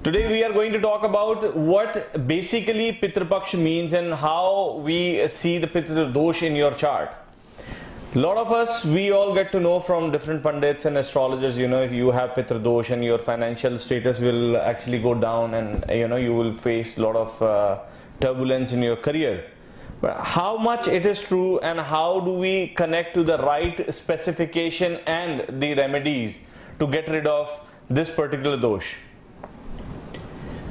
Today we are going to talk about what basically Pitra Paksha means and how we see the Pitra Dosh in your chart. A lot of us, we all get to know from different pundits and astrologers, if you have Pitra Dosh and your financial status will actually go down and you will face a lot of turbulence in your career. But how much it is true and how do we connect to the right specification and the remedies to get rid of this particular dosh?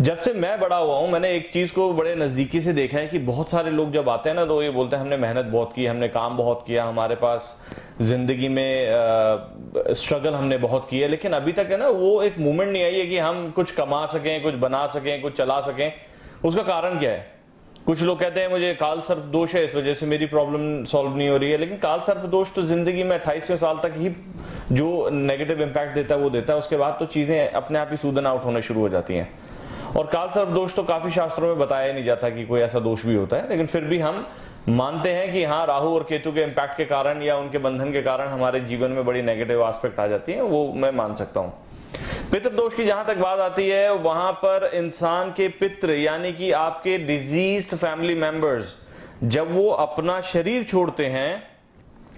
जब से मैं बड़ा हुआ हूं मैंने एक चीज को बड़े नजदीकी से देखा है कि बहुत सारे लोग जब आते हैं ना तो ये बोलते हैं हमने मेहनत बहुत की, हमने काम बहुत किया, हमारे पास जिंदगी में स्ट्रगल हमने बहुत किया, लेकिन अभी तक है ना वो एक मूवमेंट नहीं आई है कि हम कुछ कमा सकें, कुछ बना सकें, कुछ चला सकें। उसका कारण क्या है? कुछ लोग कहते हैं मुझे काल सर्प दोष है, इस वजह से मेरी प्रॉब्लम सॉल्व नहीं हो रही है, लेकिन काल सर्प दोष तो जिंदगी में 28वें साल तक ही जो नेगेटिव इंपैक्ट देता है वो देता है, उसके बाद तो चीजें अपने आप ही सूदन आउट होना शुरू हो जाती हैं। और काल सर्प दोष तो काफी शास्त्रों में बताया नहीं जाता कि कोई ऐसा दोष भी होता है, लेकिन फिर भी हम मानते हैं कि हाँ, राहु और केतु के इंपैक्ट के कारण या उनके बंधन के कारण हमारे जीवन में बड़ी नेगेटिव एस्पेक्ट आ जाती है, वो मैं मान सकता हूं। पितृ दोष की जहां तक बात आती है, वहां पर इंसान के पितृ यानी कि आपके डिजीज्ड फैमिली मेंबर्स जब वो अपना शरीर छोड़ते हैं,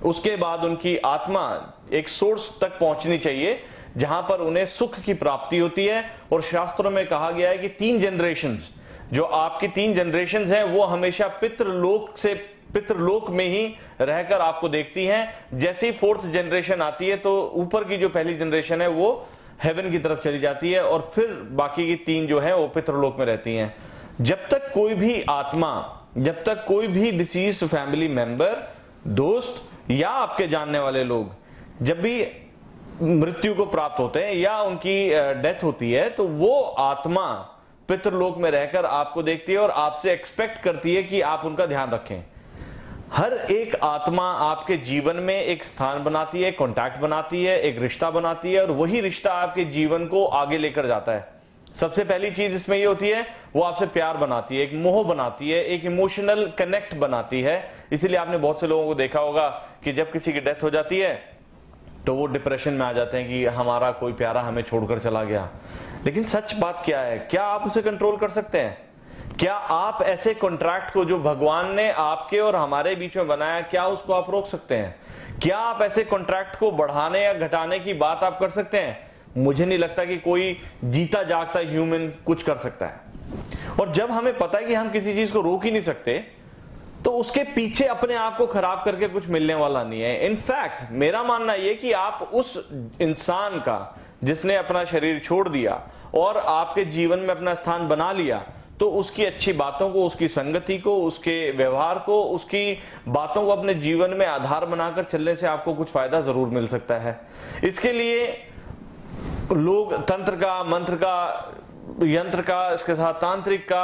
उसके बाद उनकी आत्मा एक सोर्स तक पहुंचनी चाहिए जहां पर उन्हें सुख की प्राप्ति होती है। और शास्त्रों में कहा गया है कि 3 जनरेशंस, जो आपकी 3 जनरेशंस हैं, वो हमेशा पितृलोक में ही रहकर आपको देखती हैं। जैसे ही 4th जनरेशन आती है तो ऊपर की जो पहली जनरेशन है वो हेवन की तरफ चली जाती है और फिर बाकी की 3 जो है वो पितृलोक में रहती हैं। जब तक कोई भी आत्मा, जब तक कोई भी डिसीज्ड फैमिली मेंबर, दोस्त या आपके जानने वाले लोग जब भी मृत्यु को प्राप्त होते हैं या उनकी डेथ होती है, तो वो आत्मा पितृलोक में रहकर आपको देखती है और आपसे एक्सपेक्ट करती है कि आप उनका ध्यान रखें। हर एक आत्मा आपके जीवन में एक स्थान बनाती है, कॉन्टैक्ट बनाती है, एक रिश्ता बनाती है और वही रिश्ता आपके जीवन को आगे लेकर जाता है। सबसे पहली चीज इसमें ये होती है, वो आपसे प्यार बनाती है, एक मोह बनाती है, एक इमोशनल कनेक्ट बनाती है। इसीलिए आपने बहुत से लोगों को देखा होगा कि जब किसी की डेथ हो जाती है तो वो डिप्रेशन में आ जाते हैं कि हमारा कोई प्यारा हमें छोड़कर चला गया। लेकिन सच बात क्या है? क्या आप उसे कंट्रोल कर सकते हैं? क्या आप ऐसे कॉन्ट्रैक्ट को जो भगवान ने आपके और हमारे बीच में बनाया, क्या उसको आप रोक सकते हैं? क्या आप ऐसे कॉन्ट्रैक्ट को बढ़ाने या घटाने की बात आप कर सकते हैं? मुझे नहीं लगता कि कोई जीता जागता ह्यूमन कुछ कर सकता है। और जब हमें पता है कि हम किसी चीज को रोक ही नहीं सकते, तो उसके पीछे अपने आप को खराब करके कुछ मिलने वाला नहीं है। इनफैक्ट मेरा मानना यह कि आप उस इंसान का जिसने अपना शरीर छोड़ दिया और आपके जीवन में अपना स्थान बना लिया, तो उसकी अच्छी बातों को, उसकी संगति को, उसके व्यवहार को, उसकी बातों को अपने जीवन में आधार बनाकर चलने से आपको कुछ फायदा जरूर मिल सकता है। इसके लिए लोग तंत्र का, मंत्र का, यंत्र का, इसके साथ तांत्रिक का,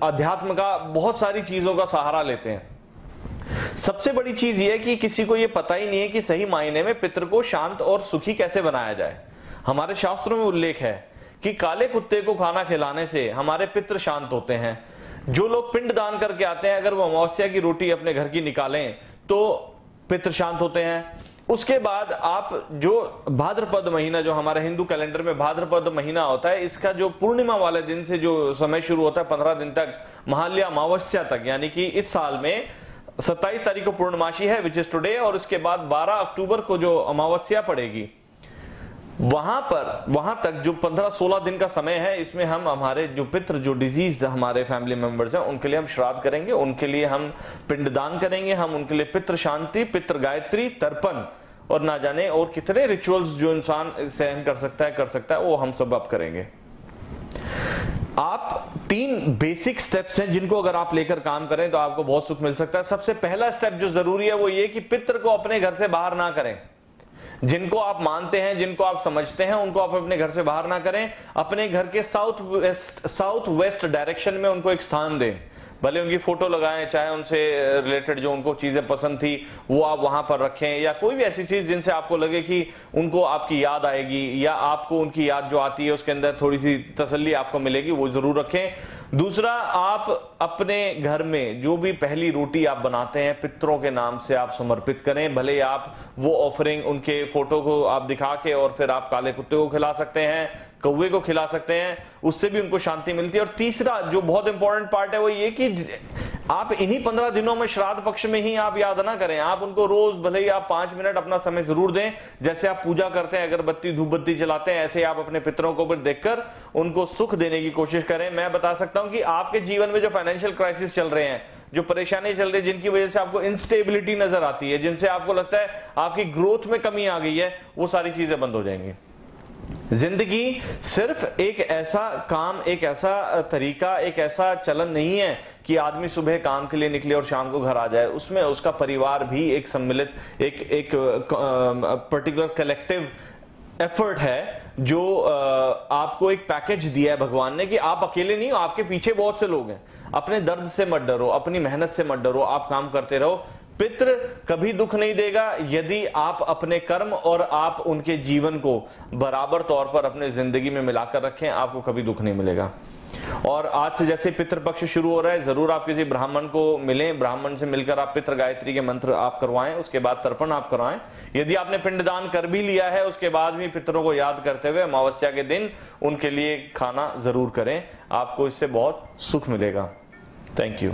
अध्यात्म का, बहुत सारी चीजों का सहारा लेते हैं। सबसे बड़ी चीज यह है कि किसी को यह पता ही नहीं है कि सही मायने में पितृ को शांत और सुखी कैसे बनाया जाए। हमारे शास्त्रों में उल्लेख है कि काले कुत्ते को खाना खिलाने से हमारे पितृ शांत होते हैं। जो लोग पिंड दान करके आते हैं, अगर वो अमावस्या की रोटी अपने घर की निकालें तो पितृ शांत होते हैं। उसके बाद आप जो भाद्रपद महीना, जो हमारे हिंदू कैलेंडर में भाद्रपद महीना होता है, इसका जो पूर्णिमा वाले दिन से जो समय शुरू होता है 15 दिन तक, महालया अमावस्या तक, यानी कि इस साल में 27 तारीख को पूर्णमासी है, विच इज टुडे, और उसके बाद 12 अक्टूबर को जो अमावस्या पड़ेगी, वहां तक जो 15-16 दिन का समय है, इसमें हम हमारे जो पितृ, जो डिजीज्ड हमारे फैमिली मेंबर्स हैं, उनके लिए हम श्राद्ध करेंगे, उनके लिए हम पिंडदान करेंगे, हम उनके लिए पितृ शांति, पितृ गायत्री, तर्पण और ना जाने और कितने रिचुअल्स जो इंसान सहन कर सकता है, वो हम सब अब करेंगे। आप 3 बेसिक स्टेप्स हैं जिनको अगर आप लेकर काम करें तो आपको बहुत सुख मिल सकता है। सबसे पहला स्टेप जो जरूरी है वो ये कि पितृ को अपने घर से बाहर ना करें। जिनको आप मानते हैं, जिनको आप समझते हैं, उनको आप अपने घर से बाहर ना करें। अपने घर के साउथ वेस्ट डायरेक्शन में उनको एक स्थान दें। भले उनकी फोटो लगाएं, चाहे उनसे रिलेटेड जो उनको चीजें पसंद थी वो आप वहां पर रखें, या कोई भी ऐसी चीज जिनसे आपको लगे कि उनको आपकी याद आएगी या आपको उनकी याद जो आती है उसके अंदर थोड़ी सी तसल्ली आपको मिलेगी, वो जरूर रखें। दूसरा, आप अपने घर में जो भी पहली रोटी आप बनाते हैं पितरों के नाम से आप समर्पित करें। भले ही आप वो ऑफरिंग उनके फोटो को आप दिखा के और फिर आप काले कुत्ते को खिला सकते हैं, कौवे को खिला सकते हैं, उससे भी उनको शांति मिलती है। और तीसरा जो बहुत इंपॉर्टेंट पार्ट है वो ये कि आप इन्हीं 15 दिनों में श्राद्ध पक्ष में ही आप याद ना करें, आप उनको रोज भले ही आप 5 मिनट अपना समय जरूर दें। जैसे आप पूजा करते हैं, अगरबत्ती धूप बत्ती जलाते हैं, ऐसे आप अपने पितरों को भी देखकर उनको सुख देने की कोशिश करें। मैं बता सकता हूं कि आपके जीवन में जो फाइनेंशियल क्राइसिस चल रहे हैं, जो परेशानी चल रही है, जिनकी वजह से आपको इंस्टेबिलिटी नजर आती है, जिनसे आपको लगता है आपकी ग्रोथ में कमी आ गई है, वो सारी चीजें बंद हो जाएंगी। जिंदगी सिर्फ एक ऐसा काम, एक ऐसा तरीका, एक ऐसा चलन नहीं है कि आदमी सुबह काम के लिए निकले और शाम को घर आ जाए। उसमें उसका परिवार भी एक सम्मिलित, एक पर्टिकुलर कलेक्टिव एफर्ट है जो आपको एक पैकेज दिया है भगवान ने कि आप अकेले नहीं हो, आपके पीछे बहुत से लोग हैं। अपने दर्द से मत डरो, अपनी मेहनत से मत डरो, आप काम करते रहो। पितृ कभी दुख नहीं देगा यदि आप अपने कर्म और आप उनके जीवन को बराबर तौर पर अपने जिंदगी में मिलाकर रखें, आपको कभी दुख नहीं मिलेगा। और आज से जैसे पितृपक्ष शुरू हो रहा है, जरूर आप किसी ब्राह्मण को मिलें, ब्राह्मण से मिलकर आप पितृ गायत्री के मंत्र आप करवाएं, उसके बाद तर्पण आप करवाएं। यदि आपने पिंडदान कर भी लिया है, उसके बाद भी पितरों को याद करते हुए अमावस्या के दिन उनके लिए खाना जरूर करें, आपको इससे बहुत सुख मिलेगा। Thank you.